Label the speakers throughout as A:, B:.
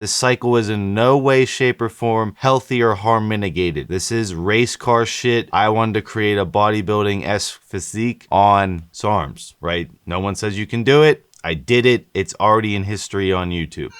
A: This cycle is in no way, shape, or form healthy or harm mitigated. This is race car shit. I wanted to create a bodybuilding-esque physique on SARMs, right? No one says you can do it. I did it. It's already in history on YouTube.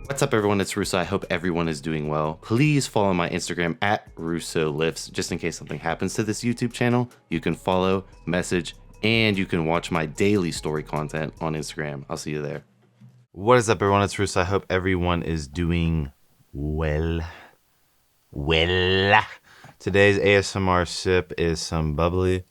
A: What's up, everyone? It's Russo. I hope everyone is doing well. Please follow my Instagram at Russo Lifts, just in case something happens to this YouTube channel. You can follow, message, and you can watch my daily story content on Instagram. I'll see you there. What is up, everyone? It's Russo. I hope everyone is doing well. Today's ASMR sip is some bubbly.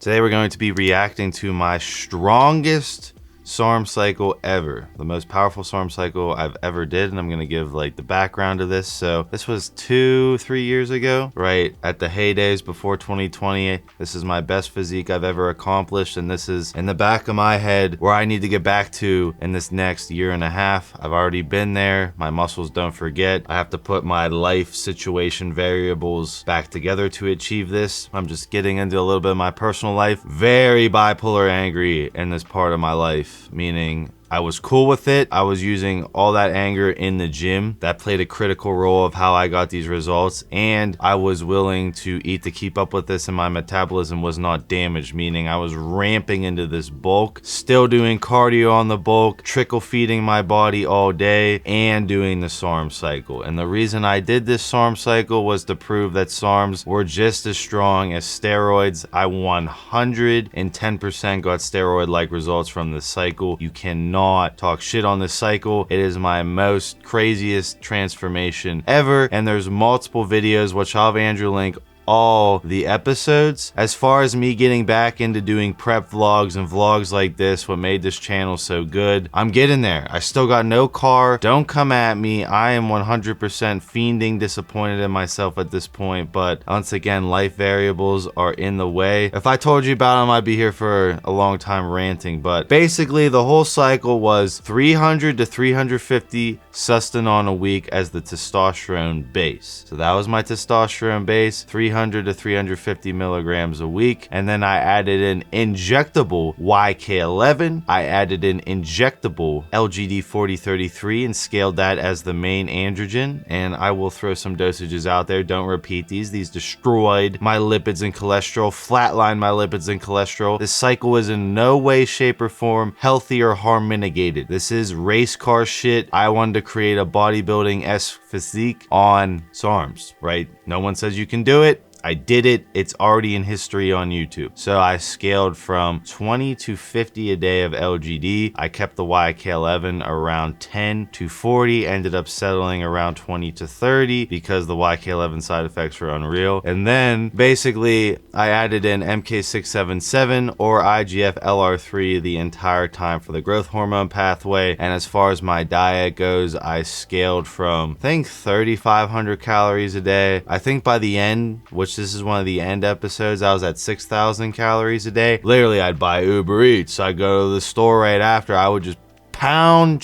A: Today we're going to be reacting to my strongest SARM cycle ever, the most powerful SARM cycle I've ever did, and I'm gonna give like the background of this. So this was 2-3 years ago, right at the heydays before 2020. This is my best physique I've ever accomplished, and this is in the back of my head where I need to get back to in this next year and a half. I've already been there. My muscles don't forget. I have to put my life situation variables back together to achieve this. I'm just getting into a little bit of my personal life. Very bipolar angry in this part of my life. Meaning I was cool with it. I was using all that anger in the gym. That played a critical role of how I got these results. And I was willing to eat to keep up with this, and my metabolism was not damaged, meaning I was ramping into this bulk, still doing cardio on the bulk, trickle feeding my body all day, and doing the SARM cycle. And the reason I did this SARM cycle was to prove that SARMs were just as strong as steroids. I 110% got steroid-like results from this cycle. You cannot talk shit on this cycle. It is my most craziest transformation ever, and there's multiple videos which I'll have Andrew link all the episodes. As far as me getting back into doing prep vlogs and vlogs like this, what made this channel so good, I'm getting there. I still got no car. Don't come at me. I am 100% fiending disappointed in myself at this point, but once again, life variables are in the way. If I told you about them, I'd be here for a long time ranting, but basically the whole cycle was 300 to 350 sustanon a week as the testosterone base. So that was my testosterone base, 300 to 350 milligrams a week. And then I added an injectable YK11. I added an injectable LGD 4033 and scaled that as the main androgen. And I will throw some dosages out there. Don't repeat these. These destroyed my lipids and cholesterol, flatlined my lipids and cholesterol. This cycle is in no way, shape, or form healthy or harm mitigated. This is race car shit. I wanted to create a bodybuilding-esque physique on SARMs, right? No one says you can do it. I did it. It's already in history on YouTube. So I scaled from 20 to 50 a day of LGD. I kept the YK11 around 10 to 40, ended up settling around 20 to 30 because the YK11 side effects were unreal. And then basically I added in MK677 or IGF LR3 the entire time for the growth hormone pathway. And as far as my diet goes, I scaled from, I think, 3,500 calories a day. I think by the end, which this is one of the end episodes, I was at 6,000 calories a day. Literally, I'd buy Uber Eats. I'd go to the store right after. I would just pound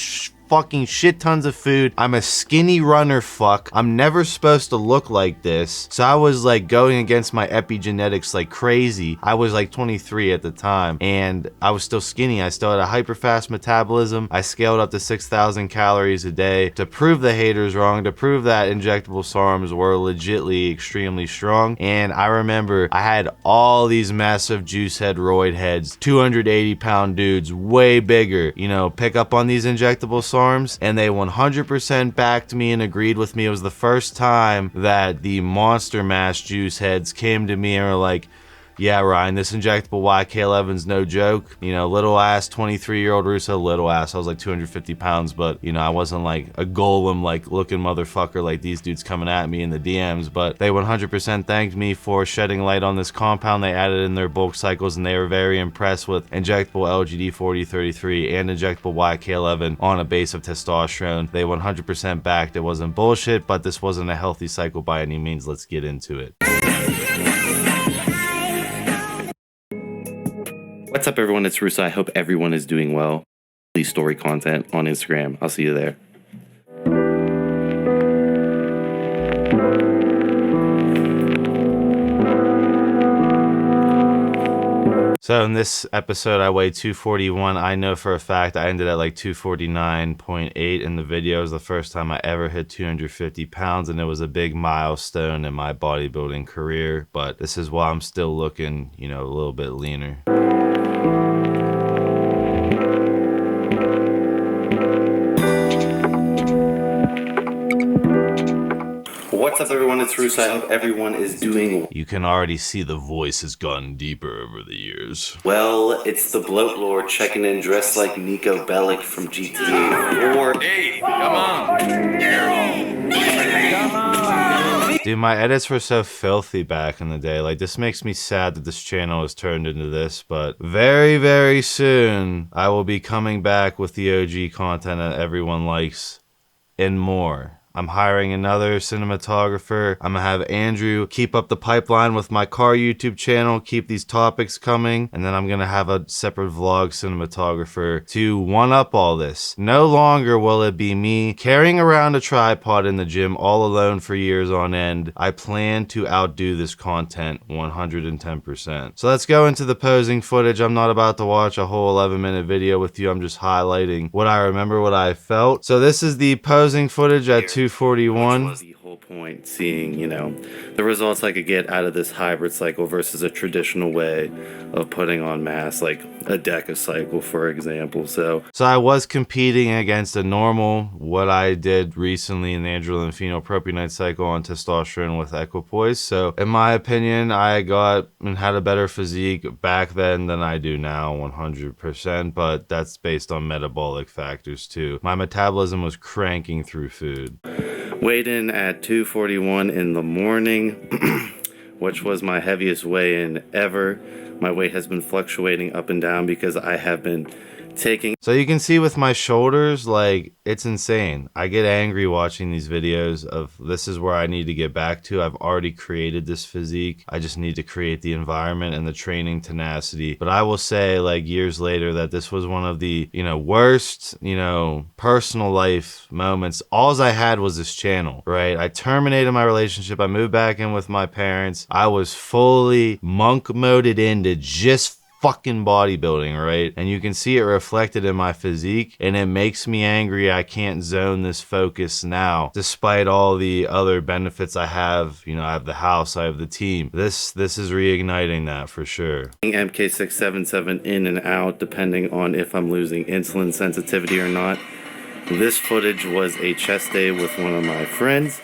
A: fucking shit tons of food. I'm a skinny runner fuck. I'm never supposed to look like this. So I was like going against my epigenetics like crazy. I was like 23 at the time and I was still skinny. I still had a hyper fast metabolism. I scaled up to 6,000 calories a day to prove the haters wrong, to prove that injectable SARMs were legitly extremely strong. And I remember I had all these massive juice head roid heads, 280-pound dudes, way bigger, you know, pick up on these injectable SARMs, and they 100% backed me and agreed with me. It was the first time that the monster mass juice heads came to me and were like, yeah, Ryan, this injectable YK11's no joke. You know, little ass 23-year-old Russo, little ass. I was like 250 pounds, but you know, I wasn't like a golem like looking motherfucker like these dudes coming at me in the DMs, but they 100% thanked me for shedding light on this compound they added in their bulk cycles, and they were very impressed with injectable LGD 4033 and injectable YK11 on a base of testosterone. They 100% backed it wasn't bullshit, but this wasn't a healthy cycle by any means. Let's get into it. What's up, everyone? It's Russo. I hope everyone is doing well. Please story content on Instagram. I'll see you there. So in this episode, I weighed 241. I know for a fact I ended at like 249.8 in the video. It was the first time I ever hit 250 pounds, and it was a big milestone in my bodybuilding career. But this is why I'm still looking, you know, a little bit leaner.
B: What's up, everyone? It's Russo. I hope everyone is doing...
A: You can already see the voice has gotten deeper over the years.
B: Well, it's the Bloat Lord checking in dressed like Nico Bellic from GTA 4.
C: Hey, come on.
A: Dude, my edits were so filthy back in the day. Like, this makes me sad that this channel has turned into this, but very, very soon, I will be coming back with the OG content that everyone likes and more. I'm hiring another cinematographer. I'm gonna have Andrew keep up the pipeline with my car YouTube channel, keep these topics coming, and then I'm gonna have a separate vlog cinematographer to one-up all this. No longer will it be me carrying around a tripod in the gym all alone for years on end. I plan to outdo this content 110%. So let's go into the posing footage. I'm not about to watch a whole 11-minute video with you. I'm just highlighting what I remember, what I felt. So this is the posing footage at 241.
B: Which was the whole point, seeing, you know, the results I could get out of this hybrid cycle versus a traditional way of putting on mass, like a DECA cycle, for example. So
A: I was competing against a normal, what I did recently in the androgen phenylpropionate cycle on testosterone with equipoise. So in my opinion, I got and had a better physique back then than I do now, 100%, but that's based on metabolic factors too. My metabolism was cranking through food.
B: Weighed in at 241 in the morning, which was my heaviest weigh-in ever. My weight has been fluctuating up and down because I have been taking...
A: So you can see with my shoulders, like, it's insane. I get angry watching these videos of this is where I need to get back to. I've already created this physique. I just need to create the environment and the training tenacity. But I will say, like, years later that this was one of the, you know, worst, you know, personal life moments. All I had was this channel, right? I terminated my relationship. I moved back in with my parents. I was fully monk moded into just fucking bodybuilding, right? And you can see it reflected in my physique, and it makes me angry I can't zone this focus now, despite all the other benefits I have. You know, I have the house, I have the team. This is reigniting that for sure.
B: MK677 in and out, depending on if I'm losing insulin sensitivity or not. This footage was a chest day with one of my friends.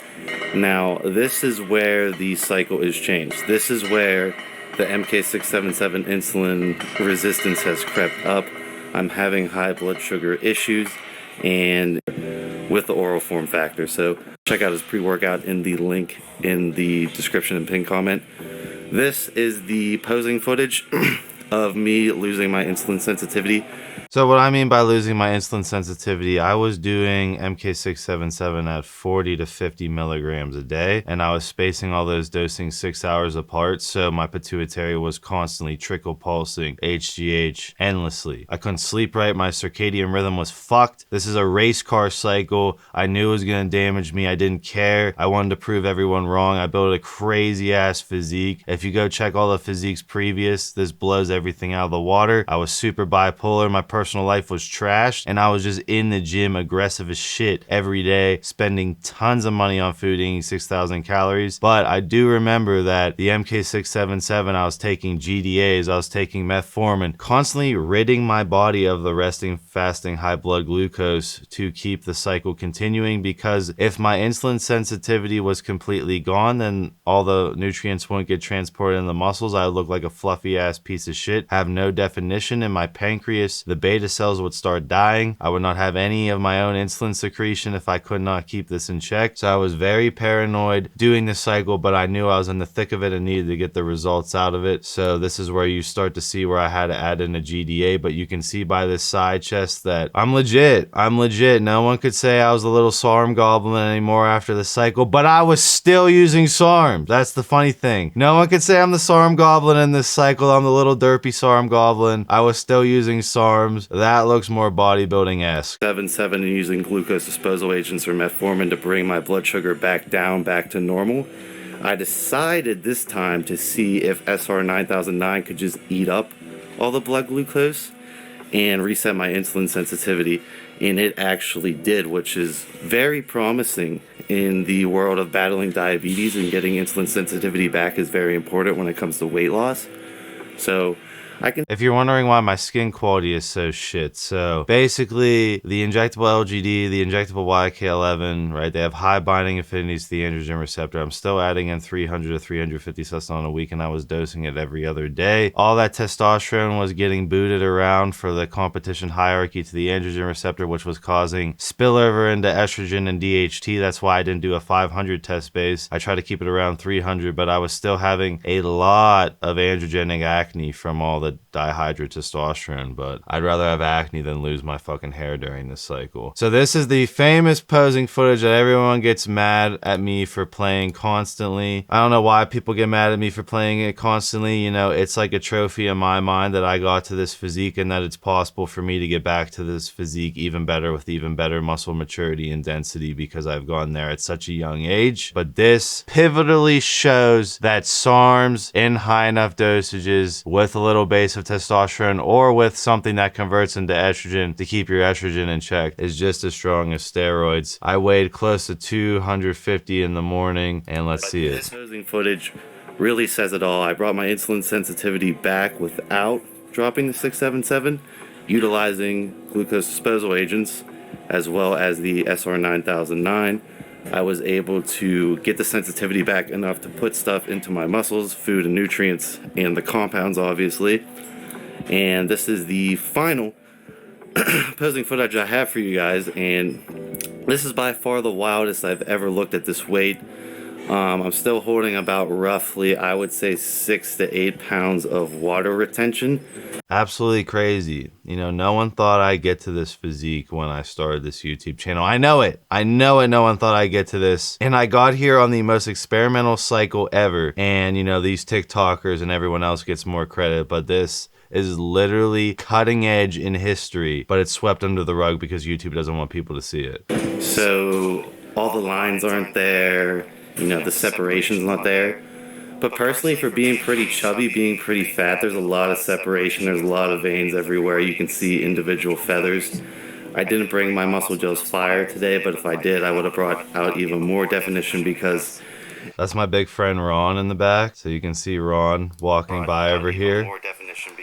B: Now, this is where the cycle is changed. This is where the MK677 insulin resistance has crept up. I'm having high blood sugar issues and with the oral form factor. So check out his pre-workout in the link in the description and pinned comment. This is the posing footage of me losing my insulin sensitivity.
A: So what I mean by losing my insulin sensitivity, I was doing MK677 at 40 to 50 milligrams a day, and I was spacing all those dosing 6 hours apart, so my pituitary was constantly trickle pulsing HGH endlessly. I couldn't sleep right, my circadian rhythm was fucked. This is a race car cycle. I knew it was gonna damage me. I didn't care. I wanted to prove everyone wrong. I built a crazy ass physique. If you go check all the physiques previous, this blows everything out of the water. I was super bipolar. My personal life was trashed, and I was just in the gym aggressive as shit every day, spending tons of money on food, eating 6,000 calories. But I do remember that the MK677, I was taking GDAs, I was taking metformin, constantly ridding my body of the resting, fasting, high blood glucose to keep the cycle continuing, because if my insulin sensitivity was completely gone, then all the nutrients won't get transported in the muscles. I would look like a fluffy ass piece of shit, have no definition in my pancreas. The beta cells would start dying. I would not have any of my own insulin secretion if I could not keep this in check. So I was very paranoid doing this cycle, but I knew I was in the thick of it and needed to get the results out of it. So this is where you start to see where I had to add in a GDA, but you can see by this side chest that I'm legit. I'm legit. No one could say I was a little SARM goblin anymore after the cycle, but I was still using SARMs. That's the funny thing. No one could say I'm the SARM goblin in this cycle. I'm the little derpy SARM goblin. I was still using SARMs. That looks more bodybuilding-esque.
B: 7-7 and using glucose disposal agents or metformin to bring my blood sugar back down, back to normal. I decided this time to see if SR 9009 could just eat up all the blood glucose and reset my insulin sensitivity, and it actually did, which is very promising in the world of battling diabetes, and getting insulin sensitivity back is very important when it comes to weight loss. So
A: if you're wondering why my skin quality is so shit, so basically the injectable LGD, the injectable YK11, right, they have high binding affinities to the androgen receptor. I'm still adding in 300 to 350 cestone a week, and I was dosing it every other day. All that testosterone was getting booted around for the competition hierarchy to the androgen receptor, which was causing spillover into estrogen and DHT. That's why I didn't do a 500 test base. I tried to keep it around 300, but I was still having a lot of androgenic acne from all the dihydrotestosterone, but I'd rather have acne than lose my fucking hair during this cycle. So this is the famous posing footage that everyone gets mad at me for playing constantly. I don't know why people get mad at me for playing it constantly. You know, it's like a trophy in my mind that I got to this physique, and that it's possible for me to get back to this physique even better with even better muscle maturity and density, because I've gone there at such a young age. But this pivotally shows that SARMs in high enough dosages with a little base of testosterone, or with something that converts into estrogen to keep your estrogen in check, is just as strong as steroids. I weighed close to 250 in the morning, and let's see it.
B: This posing footage really says it all. I brought my insulin sensitivity back without dropping the 677, utilizing glucose disposal agents as well as the SR 9009. I was able to get the sensitivity back enough to put stuff into my muscles, food and nutrients, and the compounds, obviously. And this is the final posing footage I have for you guys, and this is by far the wildest I've ever looked at this weight. I'm still holding about roughly, I would say, 6 to 8 pounds of water retention.
A: Absolutely crazy. You know, no one thought I'd get to this physique when I started this YouTube channel. I know it. No one thought I'd get to this. And I got here on the most experimental cycle ever. And, you know, these TikTokers and everyone else gets more credit, but this is literally cutting edge in history, but it's swept under the rug because YouTube doesn't want people to see it.
B: So all the lines aren't there. You know, the separation's not there. But personally, for being pretty chubby, being pretty fat, there's a lot of separation. There's a lot of veins everywhere. You can see individual feathers. I didn't bring my muscle gels Fire today, but if I did, I would have brought out even more definition, because
A: that's my big friend Ron in the back. So you can see Ron walking by over here.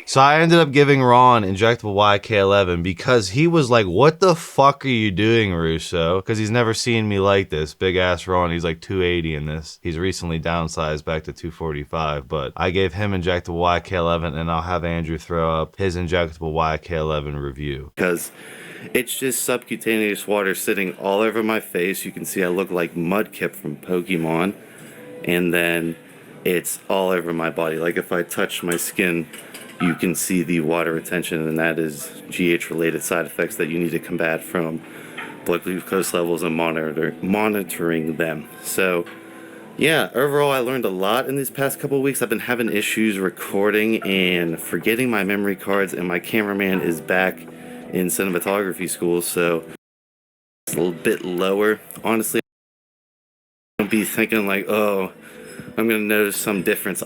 A: So I ended up giving Ron injectable YK11 because he was like, what the fuck are you doing, Russo? Because he's never seen me like this. Big ass Ron, he's like 280 in this. He's recently downsized back to 245, but I gave him injectable YK11, and I'll have Andrew throw up his injectable YK11 review.
B: Because it's just subcutaneous water sitting all over my face. You can see I look like Mudkip from Pokemon. And then it's all over my body. Like if I touch my skin, you can see the water retention, and that is GH-related side effects that you need to combat from blood glucose levels and monitoring them. So, yeah, overall I learned a lot in these past couple of weeks. I've been having issues recording and forgetting my memory cards, and my cameraman is back in cinematography school, so it's a little bit lower. Honestly, don't be thinking like, oh, I'm gonna notice some difference.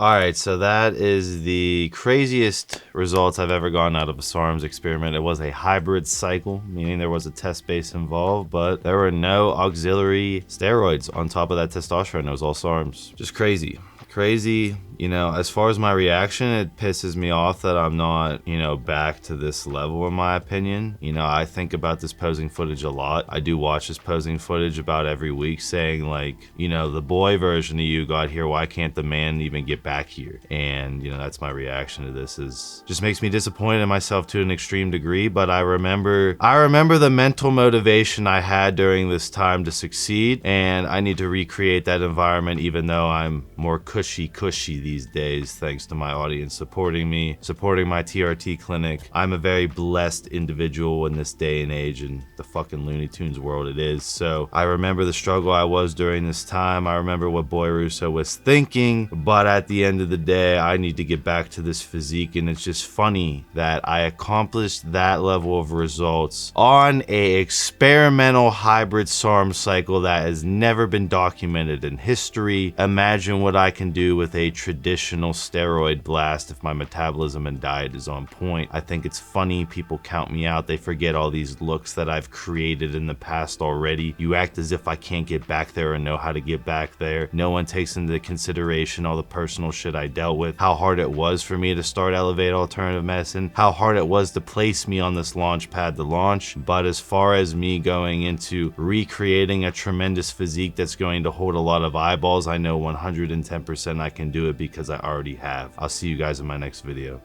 A: Alright, so that is the craziest results I've ever gotten out of a SARMs experiment. It was a hybrid cycle, meaning there was a test base involved, but there were no auxiliary steroids on top of that testosterone. It was all SARMs. Just crazy. Crazy. You know, as far as my reaction, it pisses me off that I'm not, you know, back to this level in my opinion. You know, I think about this posing footage a lot. I do watch this posing footage about every week, saying like, you know, the boy version of you got here, why can't the man even get back here? And, you know, that's my reaction to this. Is just makes me disappointed in myself to an extreme degree, but I remember the mental motivation I had during this time to succeed, and I need to recreate that environment, even though I'm more cushy these days, thanks to my audience supporting me, supporting my TRT clinic. I'm a very blessed individual in this day and age, in the fucking Looney Tunes world it is. So I remember the struggle I was during this time. I remember what Boy Russo was thinking, but at the end of the day, I need to get back to this physique, and it's just funny that I accomplished that level of results on a experimental hybrid SARM cycle that has never been documented in history. Imagine what I can can do with a traditional steroid blast if my metabolism and diet is on point. I think it's funny people count me out. They forget all these looks that I've created in the past already. You act as if I can't get back there and know how to get back there. No one takes into consideration all the personal shit I dealt with, how hard it was for me to start Elevate Alternative Medicine, how hard it was to place me on this launch pad to launch. But as far as me going into recreating a tremendous physique that's going to hold a lot of eyeballs, I know 110% I can do it because I already have. I'll see you guys in my next video.